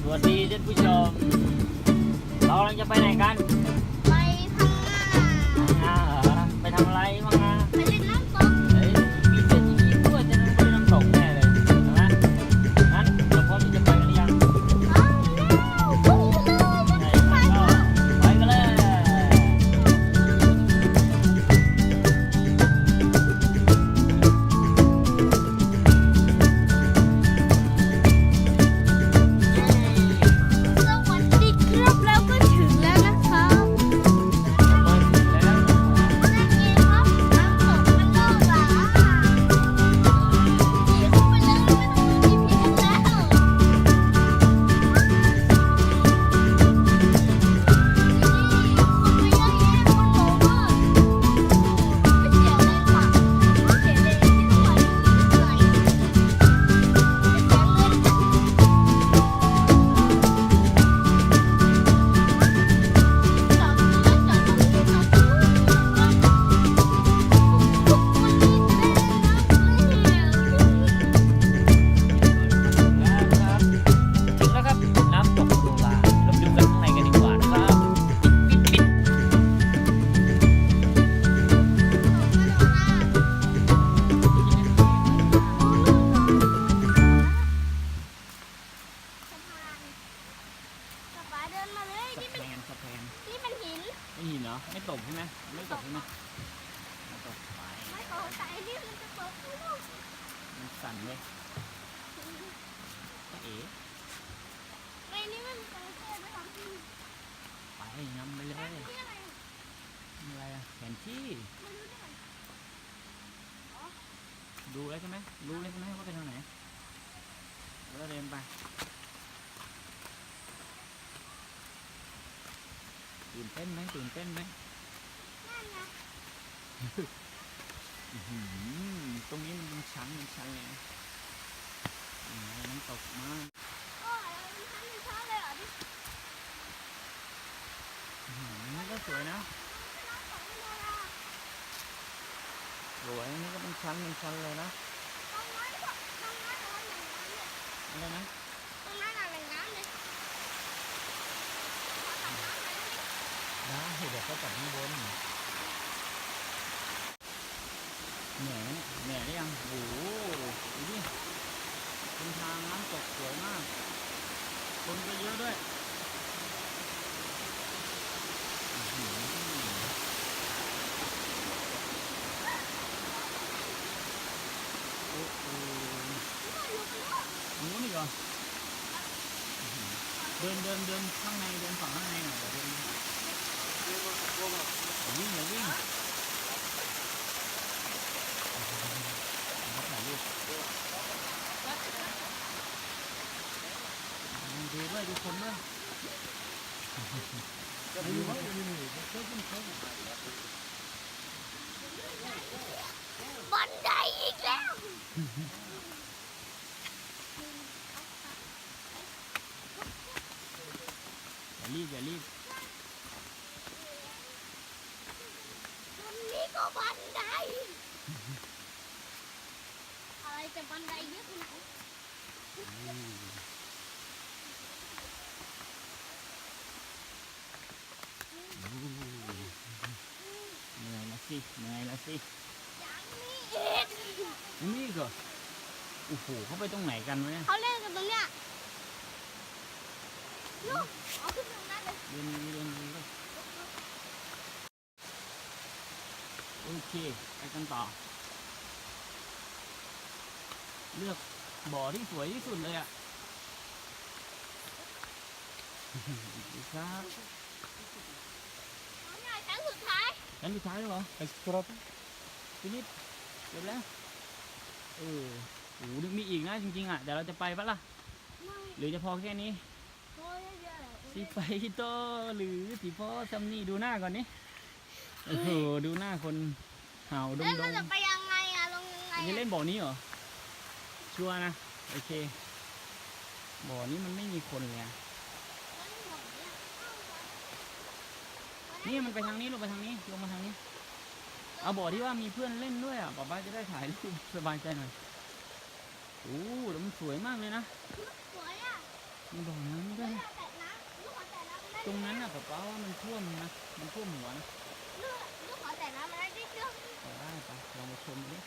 วัสดีท่านผู้ชมเรากำลังจะไปไหนกันไปทำงานเหรอไปทำอะไรบ้างนะไปเล่นน้ำตกเฮ้ยมีเจ็ตสกีด้วยจะไปน้ำตกแน่เลยใช่ไหมงั้นเราพร้อมที่จะไปกันหรือยังไปกันเลยไม่หินเหรอไม่ตกใช่ไหมไม่ตกใช่ไหมไม่ตกไปไม่ตกแต่นี่มันจะตกลูกมันสั่นเลยเอ๋ไอ้นี่มันตกเกินไปทำที่ไปนำไปเลยอะไรอะแผนที่ดูแล้วใช่ไหมรู้เลยใช่ไหมว่าไปทางไหนแล้วเดินไปตื่นเต้นไหมตื่นเต้นไหมนั่นไงตรงนี้มันเป็นชั้นเลยน้ำตกมากโอ้ยเป็นชั้นเลยเหรอดินี่ก็สวยนะสวยนี่ก็เป็นชั้นเลยนะอะไรนะตรงนั้นอะไรน้ำเลยได้เดี๋ยวเขาจัดข้างบนเหนื่อยหรือยังโอ้โหดูดิเป็นทางน้ำตกสวยมากคนก็เยอะด้วยโอ้โหนู้นอีกเหรอเดินข้างในเดินฝั่งข้างในหน่อยเดินวิ่งถ่ายรูปดูด้วยดูคนด้วยบันไดอีกแล้วอย่ารีบตรงนี้ก็บันไดอะไรจะบันไดเยอะขนาดเหนื่อยละสิยังมีอีกนี่ก็โอ้โหเขาไปตรงไหนกันวะเนี่ยเขาเล่นกันตรงเนี้ยลูกเอาขึ้นตรงนั้นเลยเดินเลยโอเคไปกันต่อเลือกบ่อที่สวยที่สุดเลยอ่ะดีครับชั้นสุดท้ายแล้วเหรอฟิลิปเสร็จแล้วโอ้โหมีอีกนะจริงๆอ่ะเดี๋ยวเราจะไปปะล่ะหรือจะพอแค่นี้สิไปโตหรือสิพ่อซัมนี่ดูหน้าก่อนนี่โอ้โหดูหน้าคนเห่าดงแล้วจะไปยังไงอะลงยังไงจะเล่นบ่อนี้เหรอชัวร์นะโอเคบ่อนี้มันไม่มีคนเลยนี่มันไปทางนี้ลงมาทางนี้เอาบ่อที่ว่ามีเพื่อนเล่นด้วยอ่ะป๊าป๊าจะได้ถ่ายรูปสบายใจหน่อยโอ้แต่มันสวยมากเลยนะสวยอ่ะ มีบ่อน้ำด้วย แตะน้ำลูกขอแตะน้ำมันได้ ตรงนั้นน่ะป๊าว่ามันท่วมนะมันท่วมหัวนะ ลูกขอแตะน้ำมันได้ดิเชื่อ ไปได้ไปลองมาชมดิ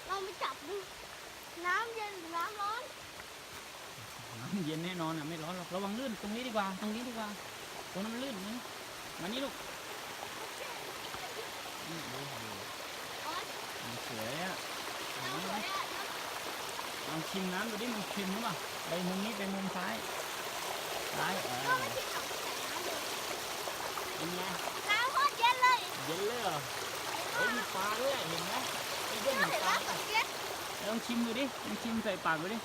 เราไปจับดูน้ำเย็นหรือน้ำร้อน น้ำเย็นแน่นอนอ่ะไม่ร้อนหรอกระวังลื่นตรงนี้ดีกว่าตรงนี้ดีกว่าตรงนั้นมันลื่นนี่มานี่ลูกนี่ดูดู โอ๊ย มันสวยอ่ะ น้ำสวยอ่ะ ลองชิมน้ำดูดิมันเค็มหรือเปล่าไปมุมนี้ไปมุมซ้ายซ้ายก็ไม่ชิมหรอกแตะน้ำเลย เป็นไง น้ำโคตรเย็นเลย เย็นเลยเหรอเฮ้ยมีปลาด้วยเห็นไหมไอ้เด้ง เห็น ป ไหม ลา เย็น ลองชิมดูดิลองชิมใส่ปากดูดิ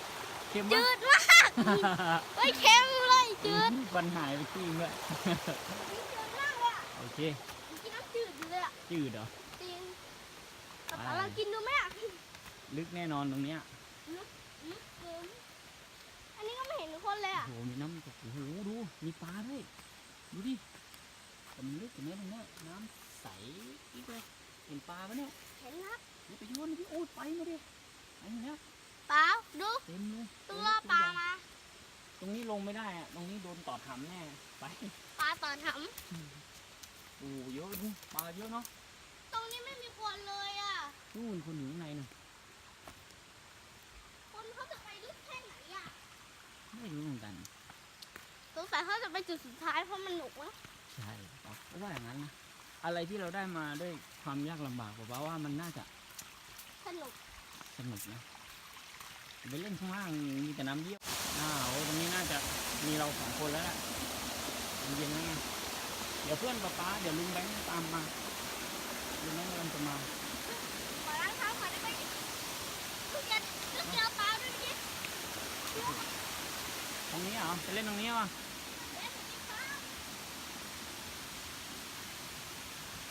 เค็ม จื มั้ย ดมากเฮ้ยเค็มเลยจืด บันหายไปครึ่งด้วย จืดมากเลยอ่ะ โอเค กินน้ำจืดอยู่เลยอ่ะ จืดเหรอ จริงแต่เรากินดูไหมอ่ะ ลึกแน่นอนตรงเนี้ย ลึกเกินอันนี้ก็ไม่เห็นคนเลยอ่ะ โอ้โหมีน้ำตกโอ้โหดูมีปลาด้วยดูดิแต่มันลึกตรงนี้ตรงเนี้ยน้ำใสอีกเลยเห็นปลาปะเนี่ย เห็นครับ นี่ไปโยนดิโอ้ยไปมาดิไปมาแล้ว เปล่าดู เต็มเลย ตัวปลามา ตรงนี้ลงไม่ได้อะตรงนี้โดนต่อหำแน่ไป ปลาต่อห โอ้เยอะดูปลาเยอะเนาะ ำตรงนี้ไม่มีคนเลยอ่ะ นู่นคนอยู่ข้างในน่ะ คนเขาจะไปลึกแค่ไหนอ่ะ ไม่รู้เหมือนกัน สงสัยเขาจะไปจุดสุดท้ายเพราะมันหนุกมั้ง ใช่ปะเพราะว่าอย่างนั้นนะอะไรที่เราได้มาด้วยความยากลำบากผมว่ามันน่าจะ สนุก สนุกนะไปเล่นข้างล่างมีแต่น้ำเยี่ยวโอ้ตรงนี้น่าจะมีเราสองคนแล้วแหละมันเย็นแล้วไงเดี๋ยวเพื่อนป๊าเดี๋ยวลุงแบงค์ตามมาลุงแบงค์กำลังจะมา ขอล้างเท้าก่อนได้ไหมลูกเกียวเปล่าด้วยดิ ตรงนี้เหรอจะเล่นตรงนี้วะ เล่นดิเปล่า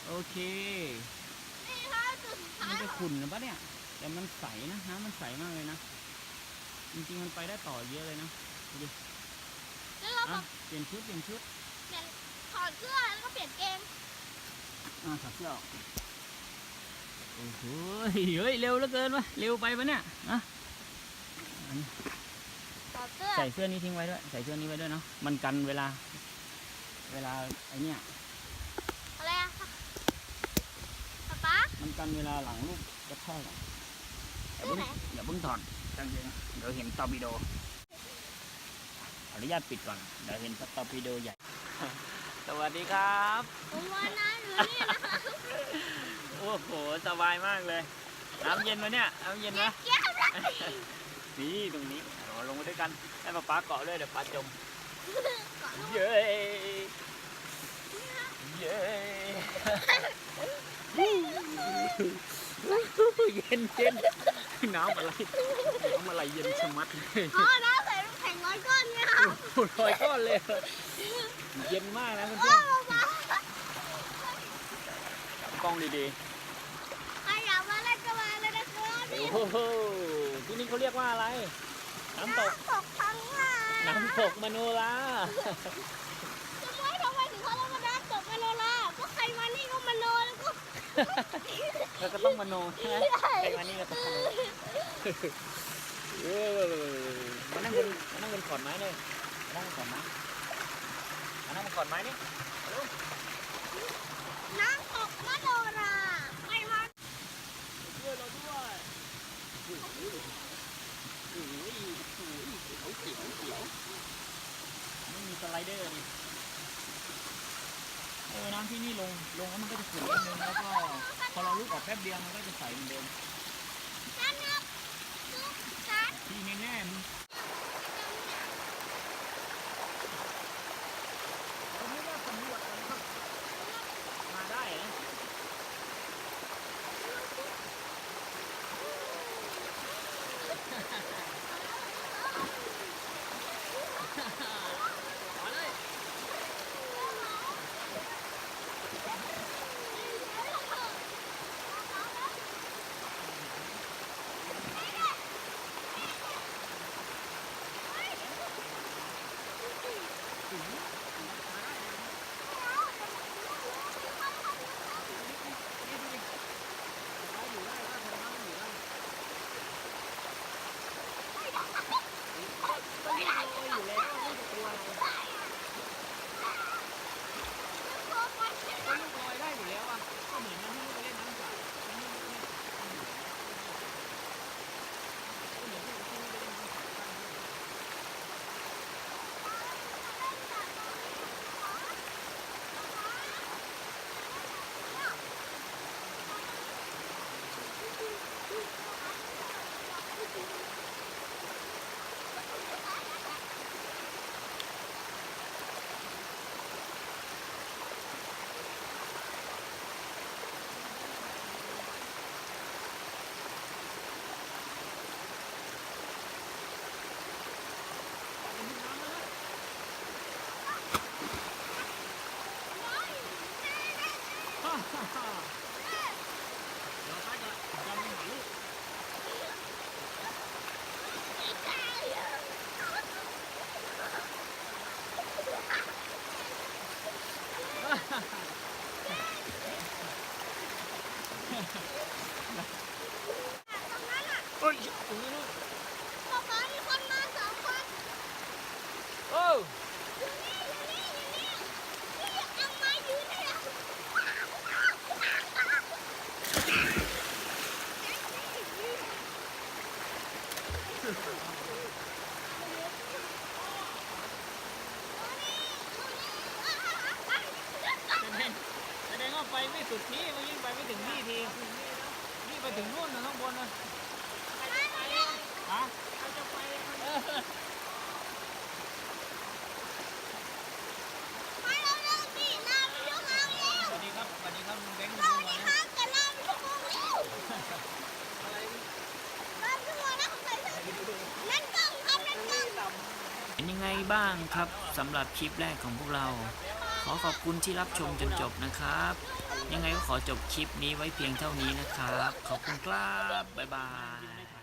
โอเค นี่ครับจุดสุดท้า มัน ย จะขุ่นหรือปะเนี่ยแต่มันใสนะน้ำมันใสมากเลยนะจริงๆมันไปได้ต่อเยอะเลยนะดูดิ แล้วเรา อ่ะ แบบ เปลี่ยนชุด เปลี่ยนถอดเสื้อแล้วก็เปลี่ยนเกง ถอดเสื้อออกโอ้โหเฮ้ยเร็วเหลือเกินวะเร็วไปปะเนี่ยอะอันนี้ ถอดเสื้อ ใส่เสื้อนี้ทิ้งไว้ด้วยใส่เสื้อนี้ไว้ด้วยเนาะมันกันเวลาไอเนี่ย อะไรอะป๊า มันกันเวลาหลังลูกกระแทกอะอย่าเพิ่งถอดกางเกงเดี๋ยวเห็นตอร์ปิโดขออนุญาตปิดก่อนเดี๋ยวเห็นตอร์ปิโดใหญ่ สวัสดีครับ ผมว่านะหรือนี่นะ โอ้โหสบายมากเลยน้ำเย็นไหมเนี่ยน้ำเย็นไหม เกี้ยวเลย นี่ตรงนี้เราลงไปด้วยกันให้ป๊าเกาะด้วยเดี๋ยวป๊าจม ก่อน เย้เย้เย็นน้ำอะไรเย็นชะมัดเลย อ๋อน้ำใส่น้ำแข็งร้อยก้อนไงครับ ลอยก้อนเลยเย็นมากนะเพื่ โอ้ อน ป๊า ๆจับกล้องดี ใครอยากมาเล่นก็มาเลยนะครับ ๆ นี่ โอ้โหที่นี่เขาเรียกว่าอะไรน้ำตก ตกทั้งงาน น้ำตกมโนรา ทำไมถึงเขาต้องมาน้ำตกมโนราก็ใครมานี่ก็มโนแล้วก็ แล้วก็ต้องมโนใช่ไหมใครมานี่ก็ต้องมโนมานั่งบนขอนไม้เลยมานั่งบนขอนไม้มานั่งบนขอนไม้นี่มาดู น้ำตกมโนราใครมา ช่วยเราด้วยเขียวไม่มีสไลเดอร์นี่น้ำที่นี่ลงแล้วมันก็จะขุ่นนิดนึงแล้วก็พอเราลุกออกแป๊บเดียวมันก็จะใสเหมือนเดิม นั่นครับลูกจัด ที่แน่ๆมึงเราไม่ว่าสำรวจกันครับมาได้เหรอมาเลย เดี๋ยวป้าจะจำไปหาลูก ตรงนั้นอ่ะ เฮ้ยตรงนี้ลูก ป๊าป๊ามีคนมาสองคน โอ้ อยู่นี่อยู่นี่อยู่นี่นี่เอามายืนให้เราแสดงว่าไปไม่สุดที่เมื่อกี้ไปไม่ถึงที่ทีนี่ไปถึงนู่นนะข้างบนนะฮะเราจะไปมาเราเร็วสิลาไปชั่วโมงแล้ว สวัสดีครับสวัสดีครับลุงแบงค์ ส ลุ วั ง ส มา ดี นะครับ แต่ลาไปชั่วโมงแล้วลาไปชั่วโมงแล้วใส่เสื้อนั่นกล้องครับนั่นกล้อง เป็นยังไงบ้างครับสำหรับคลิปแรกของพวกเรา ขอขอบคุณที่รับชมจนจบนะครับ ยังไงก็ขอจบคลิปนี้ไว้เพียงเท่านี้นะครับ ขอบคุณครับ บ๊ายบาย